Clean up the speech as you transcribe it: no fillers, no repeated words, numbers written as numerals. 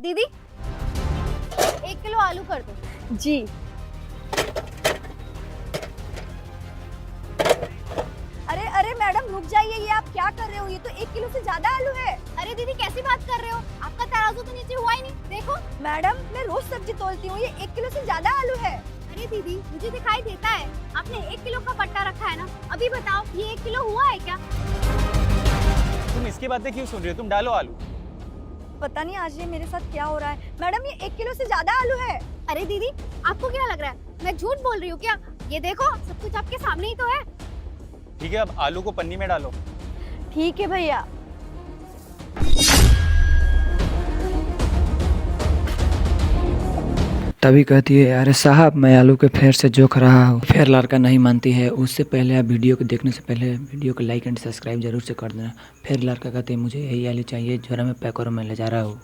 दीदी 1 किलो आलू कर दो। जी। अरे अरे मैडम रुक जाइए, ये आप क्या कर रहे हो? ये तो 1 किलो से ज्यादा आलू है। अरे दीदी कैसी बात कर रहे हो, आपका तराजू तो नीचे हुआ ही नहीं, देखो। मैडम मैं रोज सब्जी तोलती हूँ, ये 1 किलो से ज्यादा आलू है। अरे दीदी मुझे दिखाई देता है, आपने 1 किलो का पट्टा रखा है ना। अभी बताओ ये 1 किलो हुआ है क्या? तुम इसकी बातें क्यों सुन रही हो? तुम डालो आलू। पता नहीं आज ये मेरे साथ क्या हो रहा है। मैडम ये 1 किलो से ज्यादा आलू है। अरे दीदी आपको क्या लग रहा है, मैं झूठ बोल रही हूँ क्या? ये देखो सब कुछ आपके सामने ही तो है। ठीक है, अब आलू को पन्नी में डालो। ठीक है भैया। तभी कहती है, अरे साहब मैं आलू के फेर से जोख रहा हूँ। फिर लड़का नहीं मानती है। उससे पहले आप वीडियो को देखने से पहले वीडियो को लाइक एंड सब्सक्राइब जरूर से कर देना। फिर लड़का कहते हैं मुझे यही आलू चाहिए, जो मैं पैक और मैं ले जा रहा हूँ।